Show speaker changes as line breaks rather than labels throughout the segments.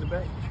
back.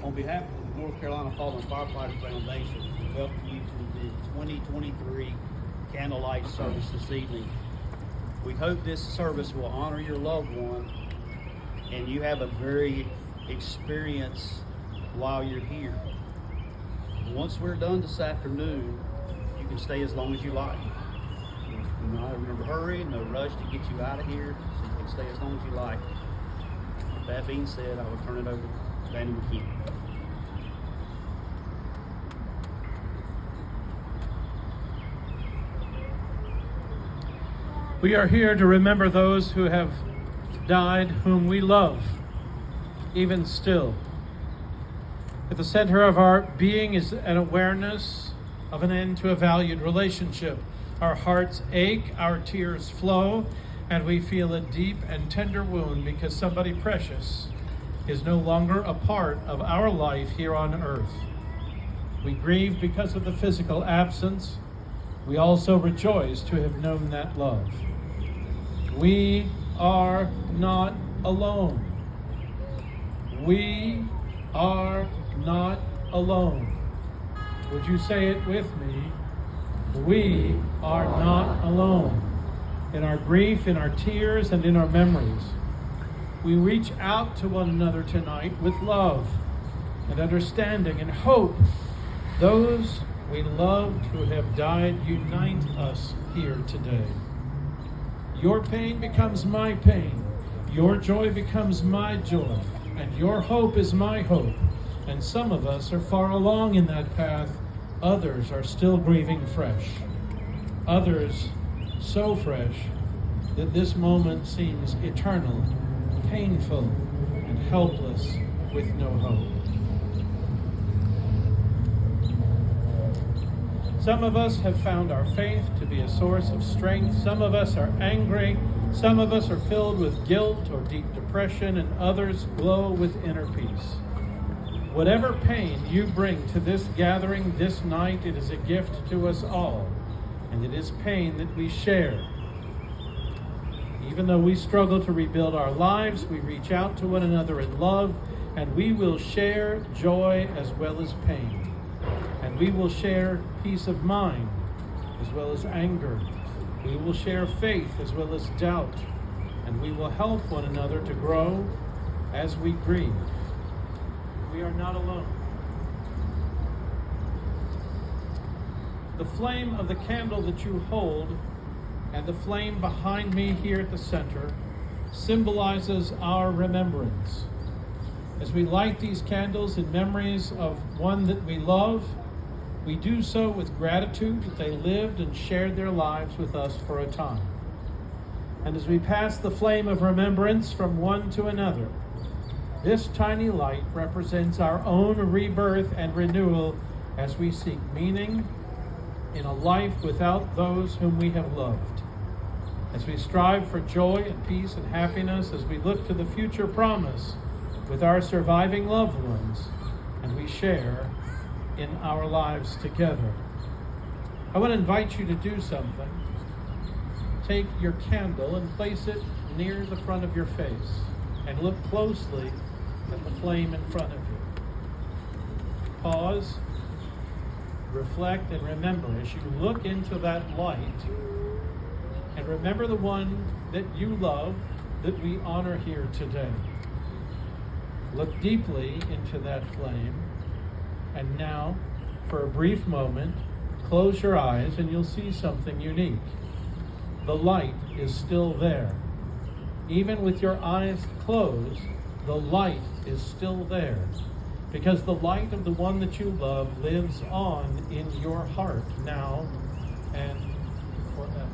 On behalf of the North Carolina Fallen Firefighters Foundation, we welcome you to the 2023 Candlelight service this evening. We hope this service will honor your loved one and you have a very experience while you're here. Once we're done this afternoon, you can stay as long as you like. Not in a hurry, no rush to get you out of here, so you can stay as long as you like. With that being said, I will turn it over to Danny McKee.
We are here to remember those who have died whom we love, even still. At the center of our being is an awareness of an end to a valued relationship. Our hearts ache, our tears flow, and we feel a deep and tender wound because somebody precious is no longer a part of our life here on earth. We grieve because of the physical absence. We also rejoice to have known that love. We are not alone. We are not alone. Would you say it with me? We are not alone. In our grief, in our tears, and in our memories, we reach out to one another tonight with love and understanding and hope. Those we loved who have died unite us here today. Your pain becomes my pain. Your joy becomes my joy. And your hope is my hope. And some of us are far along in that path. Others are still grieving fresh. Others so fresh that this moment seems eternal, painful, and helpless with no hope. Some of us have found our faith to be a source of strength. Some of us are angry. Some of us are filled with guilt or deep depression, and others glow with inner peace. Whatever pain you bring to this gathering this night, it is a gift to us all, and it is pain that we share. Even though we struggle to rebuild our lives, we reach out to one another in love, and we will share joy as well as pain. And we will share peace of mind as well as anger. We will share faith as well as doubt. And we will help one another to grow as we grieve. We are not alone. The flame of the candle that you hold and the flame behind me here at the center symbolizes our remembrance. As we light these candles in memories of one that we love, we do so with gratitude that they lived and shared their lives with us for a time. And as we pass the flame of remembrance from one to another, this tiny light represents our own rebirth and renewal as we seek meaning in a life without those whom we have loved. As we strive for joy and peace and happiness, as we look to the future promise with our surviving loved ones, and we share in our lives together. I want to invite you to do something. Take your candle and place it near the front of your face and look closely at the flame in front of you. Pause, reflect, and remember as you look into that light, and remember the one that you love that we honor here today. Look deeply into that flame. And now, for a brief moment, close your eyes and you'll see something unique. The light is still there. Even with your eyes closed, the light is still there. Because the light of the one that you love lives on in your heart now and forever.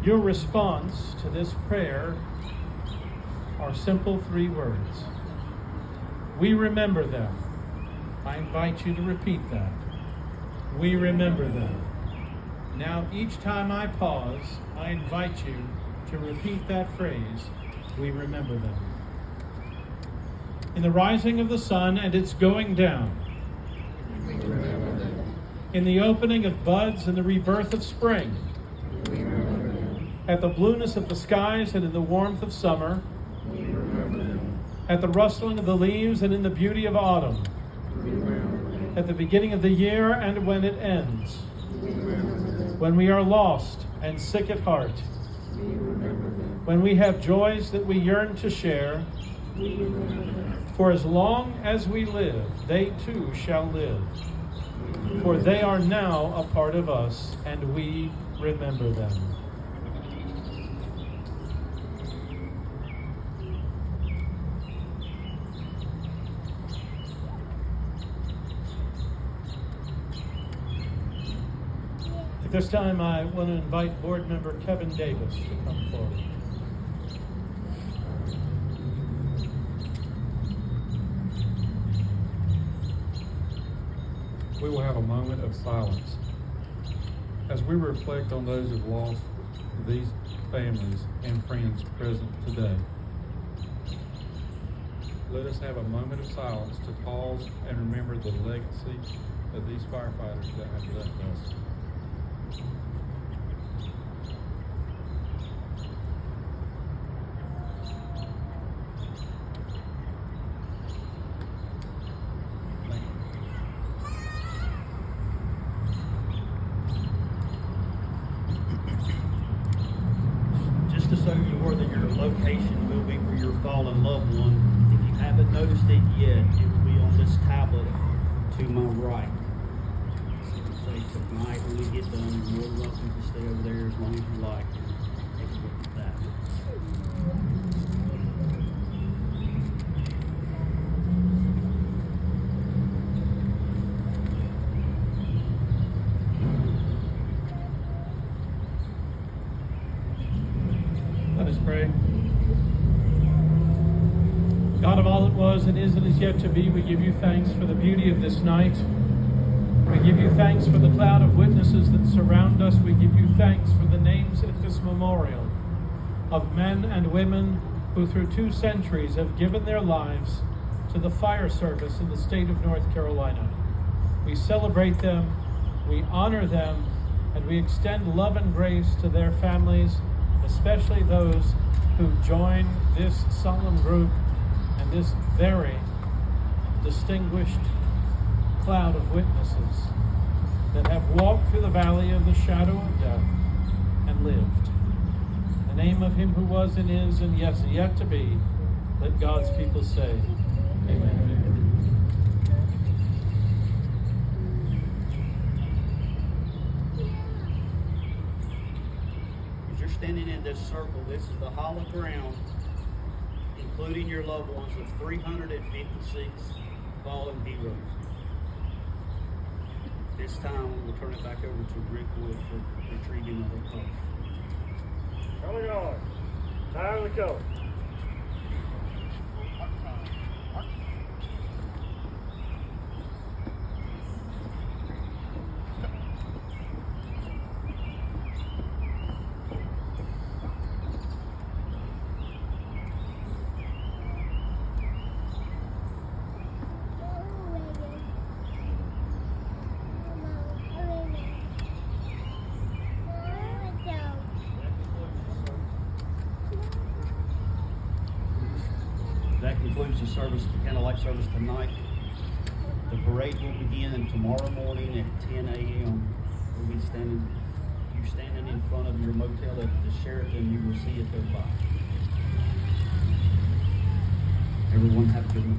Your response to this prayer are simple 3 words. We remember them. I invite you to repeat that. We remember them. Now, each time I pause, I invite you to repeat that phrase, we remember them. In the rising of the sun and its going down, we remember them. In the opening of buds and the rebirth of spring, we remember them. At the blueness of the skies and in the warmth of summer, we remember them. At the rustling of the leaves and in the beauty of autumn, we remember them. At the beginning of the year and when it ends, we remember them. When we are lost and sick at heart, we remember them. When we have joys that we yearn to share, we remember them. For as long as we live, they too shall live. For they are now a part of us, and we remember them. At this time, I want to invite Board Member Kevin Davis to come forward.
We will have a moment of silence as we reflect on those who've lost these families and friends present today. Let us have a moment of silence to pause and remember the legacy of these firefighters that have left us.
Just to show you where your location will be for your fallen loved one, if you haven't noticed it yet, it will be on this tablet to my right. Say tonight when we get done, you're more than welcome to stay over there as long as you like. Take a look at that.
Let us pray. God of all that was and is yet to be, we give you thanks for the beauty of this night. We give you thanks for the cloud of witnesses that surround us. We give you thanks for the names at this memorial of men and women who through 2 centuries have given their lives to the fire service in the state of North Carolina. We celebrate them, we honor them, and we extend love and grace to their families, especially those who join this solemn group and this very distinguished cloud of witnesses that have walked through the valley of the shadow of death and lived. In the name of him who was and is and yes, yet to be, let God's people say, Amen.
As you're standing in this circle, this is the hollow ground, including your loved ones, of 356 fallen heroes. This time, we'll turn it back over to Rick Wood for retrieving the whole coast.
Coming on. Time to go.
That concludes the service, the candlelight service tonight. The parade will begin tomorrow morning at 10 a.m. We'll be you're standing in front of your motel at the Sheraton. You will see it go by. Everyone have a good night.